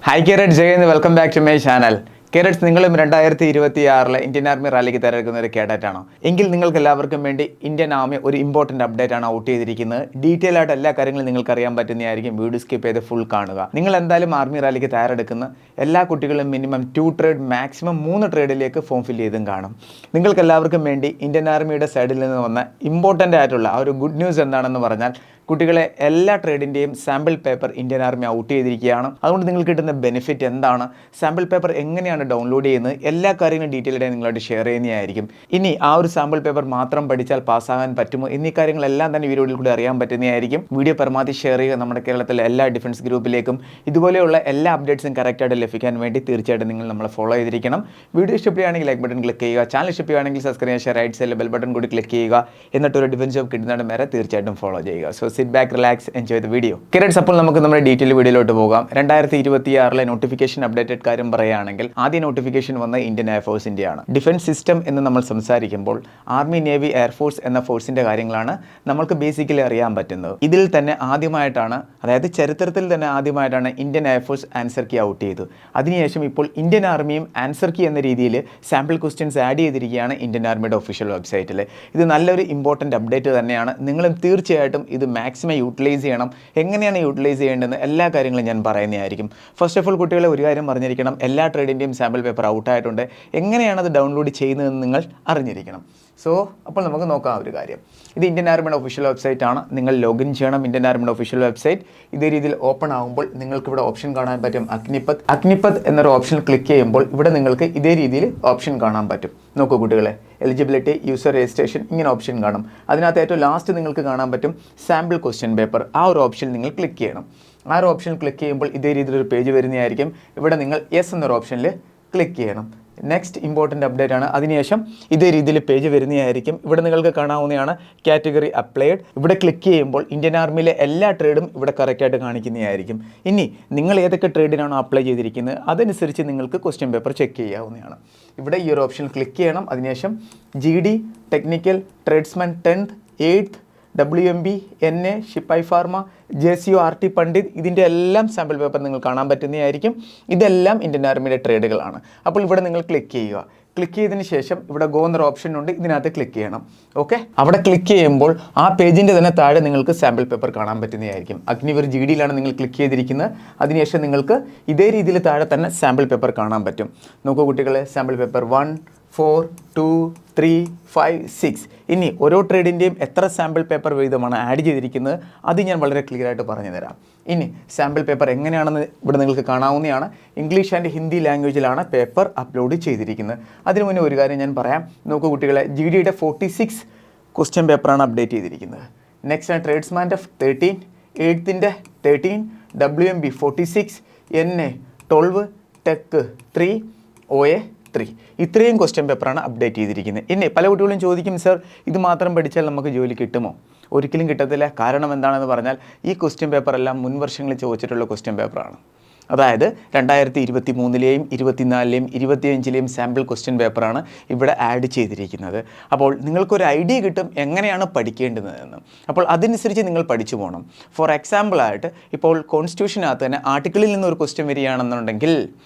Hi Carrots, welcome back to my channel. കേരറ്റ്സ് നിങ്ങളും 2026 Indian army റാലിക്ക് തയ്യാറെടുക്കുന്ന ഒരു കേഡറ്റാണോ എങ്കിൽ നിങ്ങൾക്ക് എല്ലാവർക്കും വേണ്ടി ഇന്ത്യൻ ആർമി ഒരു ഇമ്പോർട്ടൻറ്റ് അപ്ഡേറ്റ് ആണ് ഔട്ട് ചെയ്തിരിക്കുന്നത്. ഡീറ്റെയിൽ ആയിട്ട് എല്ലാ കാര്യങ്ങളും നിങ്ങൾക്ക് അറിയാൻ പറ്റുന്നതായിരിക്കും. വീഡിയോ സ്കിപ്പ് ചെയ്ത് ഫുൾ കാണുക. നിങ്ങൾ എന്തായാലും ആർമി റാലിക്ക് തയ്യാറെടുക്കുന്ന എല്ലാ കുട്ടികളും മിനിമം 2 ട്രേഡ് മാക്സിമം 3 ട്രേഡിലേക്ക് ഫോം ഫില്ല് ചെയ്തും കാണും. നിങ്ങൾക്ക് എല്ലാവർക്കും വേണ്ടി ഇന്ത്യൻ ആർമിയുടെ സൈഡിൽ നിന്ന് വന്ന ഇമ്പോർട്ടൻ്റ് ആയിട്ടുള്ള ആ ഒരു ഗുഡ് ന്യൂസ് എന്താണെന്ന് പറഞ്ഞാൽ കുട്ടികളെ എല്ലാ ട്രേഡിൻ്റെയും sample paper Indian army out ചെയ്തിരിക്കുകയാണ്. അതുകൊണ്ട് നിങ്ങൾക്ക് കിട്ടുന്ന ബെനിഫിറ്റ് എന്താണ്, സാമ്പിൾ പേപ്പർ എങ്ങനെയാണ് ഡൗൺലോഡ് ചെയ്യുന്നത്, എല്ലാ കാര്യങ്ങളും ഡീറ്റെയിൽഡായി നിങ്ങളായിട്ട് ഷെയർ ചെയ്യുന്നതായിരിക്കും. ഇനി ആ ഒരു സാമ്പിൾ പേപ്പർ മാത്രം പഠിച്ചാൽ പാസ്സാകാൻ പറ്റുമോ എന്നീ കാര്യങ്ങളെല്ലാം തന്നെ വീഡിയോയിൽ കൂടി അറിയാൻ പറ്റുന്നതായിരിക്കും. വീഡിയോ പരമാവധി ഷെയർ ചെയ്യുക. നമ്മുടെ കേരളത്തിലെ എല്ലാ ഡിഫൻസ് ഗ്രൂപ്പിലേക്കും ഇതുപോലെയുള്ള എല്ലാ അപ്ഡേറ്റ്സും കറക്റ്റായിട്ട് ലഭിക്കാൻ വേണ്ടി തീർച്ചയായിട്ടും നിങ്ങൾ നമ്മളെ ഫോളോ ചെയ്തിരിക്കണം. വീഡിയോ ഇഷ്ടപ്പെടുകയാണെങ്കിൽ ലൈക്ക് ബട്ടൺ ക്ലിക്ക് ചെയ്യുക. ചാനൽ ഇഷ്ടപ്പെടുകയാണെങ്കിൽ സബ്സ്ക്രൈബ് ചെയ്യുക. റൈറ്റ് സൈഡിൽ ബെൽ ബട്ടൺ കൂടി ക്ലിക്ക് ചെയ്യുക. എന്നിട്ട് ഒരു ഡിഫൻസ് ജോബ് കിട്ടുന്നതിന് വരെ തീർച്ചയായിട്ടും ഫോളോ ചെയ്യുക. So sit back, relax, enjoy the video. കേരറ്റ്സ്, അപ്പോൾ നമുക്ക് നമ്മുടെ ഡീറ്റെയിൽ വീഡിയോയിലോട്ട് പോകാം. 2026 നോട്ടിഫിക്കേഷൻ അപ്ഡേറ്റഡ് കാര്യം പറയുകയാണെങ്കിൽ ആദ്യ നോട്ടിഫിക്കേഷൻ വന്ന ഇന്ത്യൻ എയർഫോഴ്സിൻ്റെയാണ്. ഡിഫൻസ് സിസ്റ്റം എന്ന് നമ്മൾ സംസാരിക്കുമ്പോൾ ആർമി, നേവി, എയർഫോഴ്സ് എന്ന ഫോഴ്സിൻ്റെ കാര്യങ്ങളാണ് നമുക്ക് ബേസിക്കലി അറിയാൻ പറ്റുന്നത്. ഇതിൽ തന്നെ ആദ്യമായിട്ടാണ്, അതായത് ചരിത്രത്തിൽ തന്നെ ആദ്യമായിട്ടാണ് Indian air force answer key out ചെയ്തു. അതിനുശേഷം ഇപ്പോൾ ഇന്ത്യൻ ആർമിയും ആൻസർ കീ എന്ന രീതിയിൽ സാമ്പിൾ ക്വസ്റ്റ്യൻസ് ആഡ് ചെയ്തിരിക്കുകയാണ് ഇന്ത്യൻ ആർമിയുടെ ഒഫീഷ്യൽ വെബ്സൈറ്റിൽ. ഇത് നല്ലൊരു ഇമ്പോർട്ടൻ്റ് അപ്ഡേറ്റ് തന്നെയാണ്. നിങ്ങളും തീർച്ചയായിട്ടും ഇത് മാക്സിമം യൂട്ടിലൈസ് ചെയ്യണം. എങ്ങനെയാണ് യൂട്ടിലൈസ് ചെയ്യേണ്ടതെന്ന് എല്ലാ കാര്യങ്ങളും ഞാൻ പറയുന്നതായിരിക്കും. ഫസ്റ്റ് ഓഫ് ഓൾ കുട്ടികളെ ഒരു കാര്യം അറിഞ്ഞിരിക്കണം, എല്ലാ ട്രേഡിൻ്റെയും സാമ്പിൾ പേപ്പർ ഔട്ടായിട്ടുണ്ട്. എങ്ങനെയാണ് അത് ഡൗൺലോഡ് ചെയ്യുന്നതെന്ന് നിങ്ങൾ അറിഞ്ഞിരിക്കണം. സോ അപ്പോൾ നമുക്ക് നോക്കാം ഒരു കാര്യം. ഇത് ഇന്ത്യൻ ആർമിയുടെ ഒഫീഷ്യൽ വെബ്സൈറ്റ് ആണ്. നിങ്ങൾ ലോഗിൻ ചെയ്യണം ഇന്ത്യൻ ആർമിയുടെ ഒഫീഷ്യൽ വെബ്സൈറ്റ്. ഇതേ രീതിയിൽ ഓപ്പൺ ആകുമ്പോൾ നിങ്ങൾക്ക് ഇവിടെ ഓപ്ഷൻ കാണാൻ പറ്റും അഗ്നിപത് എന്നൊരു ഓപ്ഷൻ ക്ലിക്ക് ചെയ്യുമ്പോൾ ഇവിടെ നിങ്ങൾക്ക് ഇതേ രീതിയിൽ ഓപ്ഷൻ കാണാൻ പറ്റും. നോക്കൂ കുട്ടികളെ, എലിജിബിലിറ്റി, യൂസർ രജിസ്ട്രേഷൻ, ഇങ്ങനെ ഓപ്ഷൻ കാണും. അതിനകത്ത് ഏറ്റവും ലാസ്റ്റ് നിങ്ങൾക്ക് കാണാൻ പറ്റും സാമ്പിൾ ക്വസ്റ്റ്യൻ പേപ്പർ. ആ ഒരു ഓപ്ഷൻ നിങ്ങൾ ക്ലിക്ക് ചെയ്യണം. ആ ഒരു ഓപ്ഷൻ ക്ലിക്ക് ചെയ്യുമ്പോൾ ഇതേ രീതിയിലൊരു പേജ് വരുന്നതായിരിക്കും. ഇവിടെ നിങ്ങൾ യെസ് എന്നൊരു ഓപ്ഷനിൽ ക്ലിക്ക് ചെയ്യണം. നെക്സ്റ്റ് ഇമ്പോർട്ടൻ്റ് അപ്ഡേറ്റ് ആണ്. അതിനുശേഷം ഇതേ രീതിയിൽ പേജ് വരുന്നതായിരിക്കും. ഇവിടെ നിങ്ങൾക്ക് കാണാവുന്നതാണ് കാറ്റഗറി അപ്ലൈഡ്. ഇവിടെ ക്ലിക്ക് ചെയ്യുമ്പോൾ ഇന്ത്യൻ ആർമിയിലെ എല്ലാ ട്രേഡും ഇവിടെ കറക്റ്റായിട്ട് കാണിക്കുന്നതായിരിക്കും. ഇനി നിങ്ങൾ ഏതൊക്കെ ട്രേഡിനാണോ അപ്ലൈ ചെയ്തിരിക്കുന്നത് അതനുസരിച്ച് നിങ്ങൾക്ക് ക്വസ്റ്റ്യൻ പേപ്പർ ചെക്ക് ചെയ്യാവുന്നതാണ്. ഇവിടെ ഈ ഒരു ഓപ്ഷൻ ക്ലിക്ക് ചെയ്യണം. അതിനുശേഷം GD, technical, tradesman 10th, 8th, WMB, NA, ഷിപ്പായി pharma, JCO, RT Pandit, ഇതിൻ്റെ എല്ലാം സാമ്പിൾ പേപ്പർ നിങ്ങൾ കാണാൻ പറ്റുന്നതായിരിക്കും. ഇതെല്ലാം ഇന്ത്യൻ ആർമിയുടെ ട്രേഡുകളാണ്. അപ്പോൾ ഇവിടെ നിങ്ങൾ ക്ലിക്ക് ചെയ്യുക. ക്ലിക്ക് ചെയ്തതിന് ശേഷം ഇവിടെ ഗോ എന്നൊരു ഓപ്ഷൻ ഉണ്ട്. ഇതിനകത്ത് ക്ലിക്ക് ചെയ്യണം. ഓക്കെ, അവിടെ ക്ലിക്ക് ചെയ്യുമ്പോൾ ആ പേജിൻ്റെ തന്നെ താഴെ നിങ്ങൾക്ക് സാമ്പിൾ പേപ്പർ കാണാൻ പറ്റുന്നതായിരിക്കും. അഗ്നിവീർ GDയിലാണ് നിങ്ങൾ ക്ലിക്ക് ചെയ്തിരിക്കുന്നത്. അതിനുശേഷം നിങ്ങൾക്ക് ഇതേ രീതിയിൽ താഴെ തന്നെ സാമ്പിൾ പേപ്പർ കാണാൻ പറ്റും. നോക്കൂ കുട്ടികളെ, സാമ്പിൾ പേപ്പർ 1, 4, 2, 3, 5, 6. ഇനി ഓരോ ട്രേഡിൻ്റെയും എത്ര സാമ്പിൾ പേപ്പർ വീതമാണ് ആഡ് ചെയ്തിരിക്കുന്നത് അത് ഞാൻ വളരെ ക്ലിയർ ആയിട്ട് പറഞ്ഞു തരാം. ഇനി സാമ്പിൾ പേപ്പർ എങ്ങനെയാണെന്ന് ഇവിടെ നിങ്ങൾക്ക് കാണാവുന്നതാണ്. ഇംഗ്ലീഷ് ആൻഡ് ഹിന്ദി ലാംഗ്വേജിലാണ് പേപ്പർ അപ്ലോഡ് ചെയ്തിരിക്കുന്നത്. അതിനു മുന്നേ ഒരു കാര്യം ഞാൻ പറയാം. നോക്കൂ കുട്ടികളെ, GDയുടെ 46 ക്വസ്റ്റ്യൻ പേപ്പറാണ് അപ്ഡേറ്റ് ചെയ്തിരിക്കുന്നത്. നെക്സ്റ്റ് ആണ് ട്രേഡ്സ്മാൻ്റെ 13, 8th 13, WMB 46, NA 12, tech 3, OA 3. ഇത്രയും ക്വസ്റ്റ്യൻ പേപ്പറാണ് അപ്ഡേറ്റ് ചെയ്തിരിക്കുന്നത്. ഇനി പല കുട്ടികളും ചോദിക്കും, സർ ഇത് മാത്രം പഠിച്ചാൽ നമുക്ക് ജോലി കിട്ടുമോ? ഒരിക്കലും കിട്ടത്തില്ല. കാരണം എന്താണെന്ന് പറഞ്ഞാൽ ഈ ക്വസ്റ്റ്യൻ പേപ്പറെല്ലാം മുൻ വർഷങ്ങളിൽ ചോദിച്ചിട്ടുള്ള ക്വസ്റ്റ്യൻ പേപ്പറാണ്. അതായത് 2023-ലെയും 24-ലെയും 25-ലെയും സാമ്പിൾ ക്വസ്റ്റ്യൻ പേപ്പറാണ് ഇവിടെ ആഡ് ചെയ്തിരിക്കുന്നത്. അപ്പോൾ നിങ്ങൾക്കൊരു ഐഡിയ കിട്ടും എങ്ങനെയാണ് പഠിക്കേണ്ടതെന്ന്. അപ്പോൾ അതനുസരിച്ച് നിങ്ങൾ പഠിച്ചു പോകണം. ഫോർ എക്സാമ്പിളായിട്ട് ഇപ്പോൾ കോൺസ്റ്റിറ്റ്യൂഷനകത്ത് തന്നെ ആർട്ടിക്കിളിൽ നിന്നൊരു ക്വസ്റ്റ്യൻ വരികയാണെന്നുണ്ടെങ്കിൽ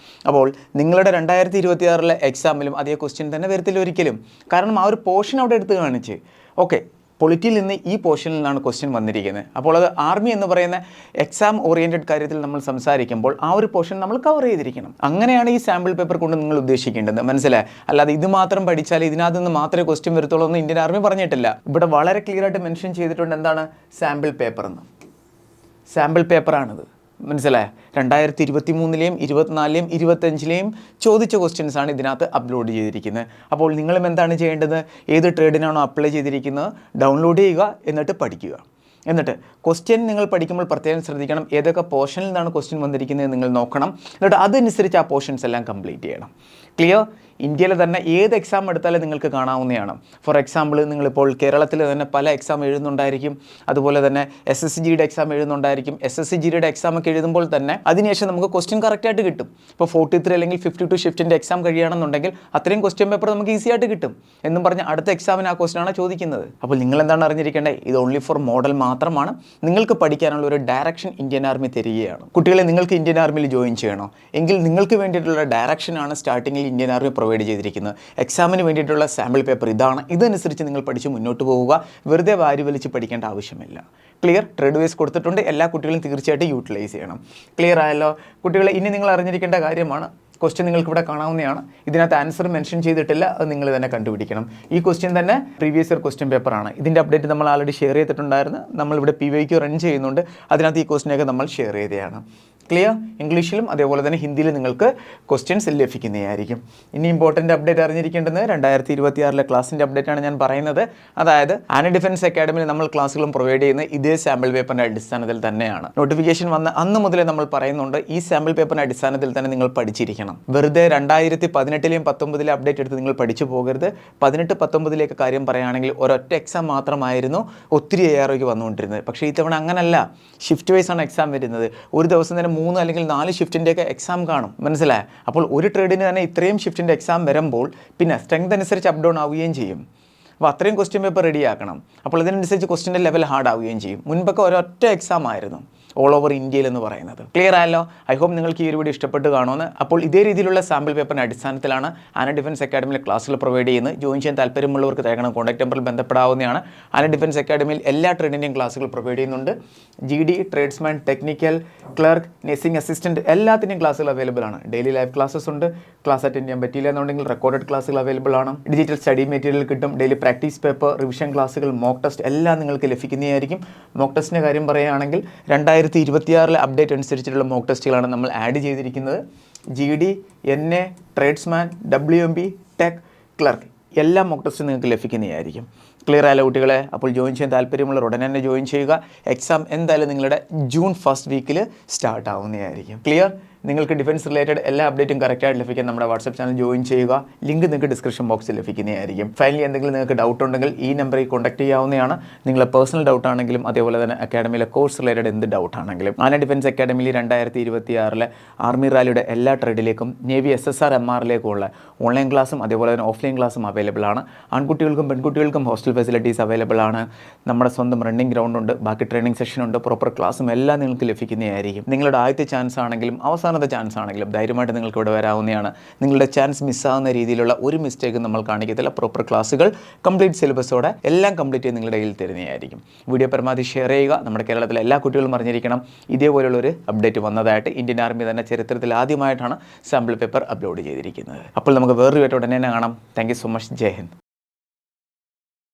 അപ്പോൾ നിങ്ങളുടെ 2026-ലെ എക്സാമിലും അതേ ക്വസ്റ്റ്യൻ തന്നെ വരത്തില്ല ഒരിക്കലും. കാരണം ആ ഒരു പോർഷൻ അവിടെ എടുത്ത് കാണിച്ച് ഓക്കെ പൊളിറ്റിയിൽ നിന്ന് ഈ പോർഷനിൽ നിന്നാണ് ക്വസ്റ്റ്യൻ വന്നിരിക്കുന്നത്. അപ്പോൾ അത് ആർമി എന്ന് പറയുന്ന എക്സാം ഓറിയൻറ്റഡ് കാര്യത്തിൽ നമ്മൾ സംസാരിക്കുമ്പോൾ ആ ഒരു പോർഷൻ നമ്മൾ കവർ ചെയ്തിരിക്കണം. അങ്ങനെയാണ് ഈ സാമ്പിൾ പേപ്പർ കൊണ്ട് നിങ്ങൾ ഉദ്ദേശിക്കേണ്ടത്. മനസ്സിലായി? അല്ലാതെ ഇത് മാത്രം പഠിച്ചാൽ ഇതിനകത്ത് നിന്ന് മാത്രമേ ക്വസ്റ്റ്യൻ വരത്തുള്ളൂ എന്ന് ഇന്ത്യൻ ആർമി പറഞ്ഞിട്ടില്ല. ഇവിടെ വളരെ ക്ലിയർ ആയിട്ട് മെൻഷൻ ചെയ്തിട്ടുണ്ട് എന്താണ് സാമ്പിൾ പേപ്പർ എന്ന്. സാമ്പിൾ പേപ്പറാണിത്. മനസ്സിലായ? 2023-ലെയും 24-ലെയും 25-ലെയും ചോദിച്ച ക്വസ്റ്റ്യൻസ് ആണ് ഇതിനകത്ത് അപ്ലോഡ് ചെയ്തിരിക്കുന്നത്. അപ്പോൾ നിങ്ങളും എന്താണ് ചെയ്യേണ്ടത്? ഏത് ട്രേഡിനാണോ അപ്ലൈ ചെയ്തിരിക്കുന്നത് ഡൗൺലോഡ് ചെയ്യുക, എന്നിട്ട് പഠിക്കുക. എന്നിട്ട് ക്വസ്റ്റ്യൻ നിങ്ങൾ പഠിക്കുമ്പോൾ പ്രത്യേകം ശ്രദ്ധിക്കണം, ഏതൊക്കെ പോർഷനിൽ നിന്നാണ് ക്വസ്റ്റ്യൻ വന്നിരിക്കുന്നത് നിങ്ങൾ നോക്കണം. എന്നിട്ട് അതനുസരിച്ച് ആ പോർഷൻസ് എല്ലാം കംപ്ലീറ്റ് ചെയ്യണം. ക്ലിയർ? ഇന്ത്യയിൽ തന്നെ ഏത് എക്സാം എടുത്താലും നിങ്ങൾക്ക് കാണാവുന്നതാണ്. ഫോർ എക്സാമ്പിൾ നിങ്ങളിപ്പോൾ കേരളത്തിൽ തന്നെ പല എക്സാം എഴുതുന്നുണ്ടായിരിക്കും, അതുപോലെ തന്നെ SSGയുടെ എക്സാം എഴുതുന്നുണ്ടായിരിക്കും. SSGയുടെ എക്സാം ഒക്കെ എഴുതുമ്പോൾ തന്നെ അതിനുശേഷം നമുക്ക് ക്വസ്റ്റ്യൻ കറക്റ്റായിട്ട് കിട്ടും. ഇപ്പോൾ 43 അല്ലെങ്കിൽ 52 ഷിഫ്റ്റിൻ്റെ എക്സാം കഴിയുകയാണെന്നുണ്ടെങ്കിൽ അത്രയും ക്വസ്റ്റ്യൻ പേപ്പർ നമുക്ക് ഈസി ആയിട്ട് കിട്ടും എന്നും പറഞ്ഞ് അടുത്ത എക്സാമിന് ആ ക്വസ്റ്റ്യൻ ആണ് ചോദിക്കുന്നത്. അപ്പോൾ നിങ്ങൾ എന്താണ് അറിഞ്ഞിരിക്കേണ്ടത്? ഇത് ഓൺലി ഫോർ മോഡൽ മാത്രമാണ്. നിങ്ങൾക്ക് പഠിക്കാനുള്ള ഒരു ഡയറക്ഷൻ ഇന്ത്യൻ ആർമി തരികയാണ്. കുട്ടികളെ, നിങ്ങൾക്ക് ഇന്ത്യൻ ആർമിയിൽ ജോയിൻ ചെയ്യണോ എങ്കിൽ നിങ്ങൾക്ക് വേണ്ടിയിട്ടുള്ള ഡയറക്ഷനാണ് സ്റ്റാർട്ടിങ്ങിൽ ഇന്ത്യൻ ആർമി പ്രൊവൈഡ് ചെയ്തിരിക്കുന്നത്. എക്സാമിന് വേണ്ടിയിട്ടുള്ള സാമ്പിൾ പേപ്പർ ഇതാണ്. ഇതനുസരിച്ച് നിങ്ങൾ പഠിച്ച് മുന്നോട്ട് പോവുക. വെറുതെ വാരി വലിച്ച് പഠിക്കേണ്ട ആവശ്യമില്ല. ക്ലിയർ? ട്രേഡ് വേസ് കൊടുത്തിട്ടുണ്ട്. എല്ലാ കുട്ടികളും തീർച്ചയായിട്ടും യൂട്ടിലൈസ് ചെയ്യണം. ക്ലിയർ ആയല്ലോ കുട്ടികളെ? ഇനി നിങ്ങൾ അറിഞ്ഞിരിക്കേണ്ട കാര്യമാണ്, ക്വസ്റ്റ്യൻ നിങ്ങൾക്ക് ഇവിടെ കാണാവുന്നതാണ്. ഇതിനകത്ത് ആൻസർ മെൻഷൻ ചെയ്തിട്ടില്ല, അത് നിങ്ങൾ തന്നെ കണ്ടുപിടിക്കണം. ഈ ക്വസ്റ്റ്യൻ തന്നെ പ്രീവിയസ് ഇയർ ക്വസ്റ്റ്യൻ പേപ്പറാണ്. ഇതിൻ്റെ അപ്ഡേറ്റ് നമ്മൾ ആൾറെഡി ഷെയർ ചെയ്തിട്ടുണ്ടായിരുന്നു. നമ്മളിവിടെ PYQ റൺ ചെയ്യുന്നുണ്ട്. അതിനകത്ത് ഈ ക്വസ്റ്റ്യനൊക്കെ നമ്മൾ ഷെയർ ചെയ്തതാണ്. ക്ലിയർ? ഇംഗ്ലീഷിലും അതേപോലെ തന്നെ ഹിന്ദിയിലും നിങ്ങൾക്ക് ക്വസ്റ്റ്യൻസ് ലഭിക്കുന്നതായിരിക്കും. ഇനി ഇമ്പോർട്ടൻ്റ് അപ്ഡേറ്റ് അറിഞ്ഞിരിക്കേണ്ടത് 2026 ക്ലാസിൻ്റെ അപ്ഡേറ്റാണ് ഞാൻ പറയുന്നത്. അതായത് ആന ഡിഫൻസ് അക്കാഡമിയിൽ നമ്മൾ ക്ലാസ്സുകളും പ്രൊവൈഡ് ചെയ്യുന്ന ഇതേ സാമ്പിൾ പേപ്പറിൻ്റെ അടിസ്ഥാനത്തിൽ തന്നെയാണ്. നോട്ടിഫിക്കേഷൻ വന്ന അന്ന് മുതലേ നമ്മൾ പറയുന്നുണ്ട്, ഈ സാമ്പിൾ പേപ്പറിൻ്റെ അടിസ്ഥാനത്തിൽ തന്നെ നിങ്ങൾ പഠിച്ചിരിക്കണം. വെറുതെ 2018-ലെയും 19-ലെ അപ്ഡേറ്റ് എടുത്ത് നിങ്ങൾ പഠിച്ചു പോകരുത്. 18-19 കാര്യം പറയുകയാണെങ്കിൽ ഒരൊറ്റ എക്സാം മാത്രമായിരുന്നു ഒത്തിരി AROയ്ക്ക് വന്നുകൊണ്ടിരുന്നത്. പക്ഷേ ഇത്തവണ അങ്ങനല്ല. ഷിഫ്റ്റ് വൈസ് ആണ് എക്സാം വരുന്നത്. ഒരു ദിവസം തന്നെ 3 അല്ലെങ്കിൽ 4 ഷിഫ്റ്റിൻ്റെയൊക്കെ എക്സാം കാണും. മനസ്സിലായോ? അപ്പോൾ ഒരു ട്രേഡിന് തന്നെ ഇത്രയും ഷിഫ്റ്റിൻ്റെ എക്സാം വരുമ്പോൾ പിന്നെ സ്ട്രെങ്ത് അനുസരിച്ച് അപ്പ് ഡൗൺ ആവുകയും ചെയ്യും. അപ്പോൾ അത്രയും ക്വസ്റ്റ്യൻ പേപ്പർ റെഡിയാക്കണം. അപ്പോൾ അതിനനുസരിച്ച് ക്വസ്റ്റ്യൻ്റെ ലെവൽ ഹാർഡ് ആവുകയും ചെയ്യും. മുൻപൊക്കെ ഒരൊറ്റ എക്സാം ആയിരുന്നു ഓൾ ഓവർ ഇന്ത്യയിൽ എന്ന് പറയുന്നത്. ക്ലിയർ ആയല്ലോ? ഐ ഹോപ്പ് നിങ്ങൾക്ക് ഈ ഒരു വീഡിയോ ഇഷ്ടപ്പെട്ട് കാണുമെന്ന്. അപ്പോൾ ഇതേ രീതിയിലുള്ള സാമ്പിൾ പേപ്പറിൻ്റെ അടിസ്ഥാനത്തിലാണ് ആന ഡിഫൻസ് അക്കാഡമിയിലെ ക്ലാസ്സുകൾ പ്രൊവൈഡ് ചെയ്യുന്നത്. ജോയിൻ ചെയ്യാൻ താല്പര്യമുള്ളവർക്ക് തേക്കണം കോൺടാക്ട് നമ്പറിൽ ബന്ധപ്പെടാവുന്നതാണ്. ആന ഡിഫൻസ് അക്കാഡമിയിൽ എല്ലാ ട്രേഡിൻ്റെയും ക്ലാസ്സുകൾ പ്രൊവൈഡ് ചെയ്യുന്നുണ്ട്. GD, tradesman, technical, clerk, nursing assistant എല്ലാത്തിൻ്റെയും ക്ലാസ്സുകൾ അവൈലബിൾ ആണ്. ഡെയിലി ലൈവ് ക്ലാസ്സസ് ഉണ്ട്. ക്ലാസ് അറ്റൻഡ് ചെയ്യാൻ പറ്റിയില്ല എന്നുണ്ടെങ്കിൽ റെക്കോർഡഡ് ക്ലാസ്സുകൾ അവൈലബിൾ ആണ്. ഡിജിറ്റൽ സ്റ്റഡി മെറ്റീരിയൽ കിട്ടും. ഡെയിലി പ്രാക്ടീസ് പേപ്പർ, റിവിഷൻ ക്ലാസ്സുകൾ, മോക്ക് ടെസ്റ്റ് എല്ലാം നിങ്ങൾക്ക് ലഭിക്കുന്നതായിരിക്കും. മോക്ക് ടെസ്റ്റിൻ്റെ കാര്യം പറയുകയാണെങ്കിൽ 2026 അപ്ഡേറ്റ് അനുസരിച്ചിട്ടുള്ള മോക്ക് ടെസ്റ്റുകളാണ് നമ്മൾ ആഡ് ചെയ്തിരിക്കുന്നത്. GD, NA, tradesman, WMB, tech, clerk എല്ലാ മോക്ക് ടെസ്റ്റും നിങ്ങൾക്ക് ലഭിക്കുന്നതായിരിക്കും. ക്ലിയർ ആയാലും കുട്ടികളെ? അപ്പോൾ ജോയിൻ ചെയ്യാൻ താല്പര്യമുള്ളവർ ഉടനെ തന്നെ ജോയിൻ ചെയ്യുക. എക്സാം എന്തായാലും നിങ്ങളുടെ ജൂൺ 1st വീക്കിൽ സ്റ്റാർട്ട് ആവുന്നതായിരിക്കും. ക്ലിയർ? നിങ്ങൾക്ക് ഡിഫൻസ് റിലേറ്റഡ് എല്ലാ അപ്ഡേറ്റും കറക്റ്റായിട്ട് ലഭിക്കാൻ നമ്മുടെ വാട്സ്ആപ്പ് ചാനൽ ജോയിൻ ചെയ്യുക. ലിങ്ക് നിങ്ങൾക്ക് ഡിസ്ക്രിപ്ഷൻ ബോക്സിൽ ലഭിക്കുന്നതായിരിക്കും. ഫൈനലി എന്തെങ്കിലും നിങ്ങൾക്ക് ഡൗട്ട് ഉണ്ടെങ്കിൽ ഈ നമ്പറിൽ കോൺടാക്ട് ചെയ്യാവുന്നതാണ്. നിങ്ങളെ പേഴ്സണൽ ഡൗട്ട് ആണെങ്കിലും അതേപോലെ തന്നെ അക്കാഡമിയിലെ കോഴ്സ് റിലേറ്റഡ് എന്ത് ഡൗട്ട് ആണെങ്കിലും. ആന ഡിഫൻസ് അക്കാഡമിയിൽ 2026 ആർമി റാലിയുടെ എല്ലാ ട്രേഡിലേക്കും നേവി SSR MRലേക്കുമുള്ള ഓൺലൈൻ ക്ലാസ്സും അതേപോലെ തന്നെ ഓഫ്ലൈൻ ക്ലാസ്സും അവൈലബിൾ ആണ്. ആൺകുട്ടികൾക്കും പെൺകുട്ടികൾക്കും ഹോസ്റ്റൽ ഫെസിലിറ്റീസ് അവൈലബിൾ ആണ്. നമ്മുടെ സ്വന്തം റണ്ണിംഗ് ഗ്രൗണ്ട് ഉണ്ട്, ബാക്കി ട്രെയിനിങ് സെഷൻ ഉണ്ട്, പ്രോപ്പർ ക്ലാസ്സും എല്ലാം നിങ്ങൾക്ക് ലഭിക്കുന്നതായിരിക്കും. നിങ്ങളുടെ ആദ്യത്തെ ചാൻസ് ആണെങ്കിലും അവസാനത്തെ ചാൻസ് ആണെങ്കിലും ധൈര്യമായിട്ട് നിങ്ങൾക്ക് ഇവിടെ വരാവുന്നതാണ്. നിങ്ങളുടെ ചാൻസ് മിസ്സാകുന്ന രീതിയിലുള്ള ഒരു മിസ്റ്റേക്കും നമ്മൾ കാണിക്കത്തില്ല. പ്രോപ്പർ ക്ലാസ്സുകൾ കംപ്ലീറ്റ് സിലബസോടെ എല്ലാം കംപ്ലീറ്റ് ചെയ്ത് നിങ്ങളുടെ കയ്യിൽ തരുന്നതായിരിക്കും. വീഡിയോ പരമാവധി ഷെയർ ചെയ്യുക. നമ്മുടെ കേരളത്തിലെ എല്ലാ കുട്ടികളും അറിഞ്ഞിരിക്കണം ഇതേപോലുള്ളൊരു അപ്ഡേറ്റ് വന്നതായിട്ട്. ഇന്ത്യൻ ആർമി തന്നെ ചരിത്രത്തിൽ ആദ്യമായിട്ടാണ് സാമ്പിൾ പേപ്പർ അപ്ലോഡ് ചെയ്തിരിക്കുന്നത്. അപ്പോൾ നമുക്ക് വേറൊരു വീഡിയോ ഉടനെ തന്നെ കാണാം. Thank you so much. Jai Hind.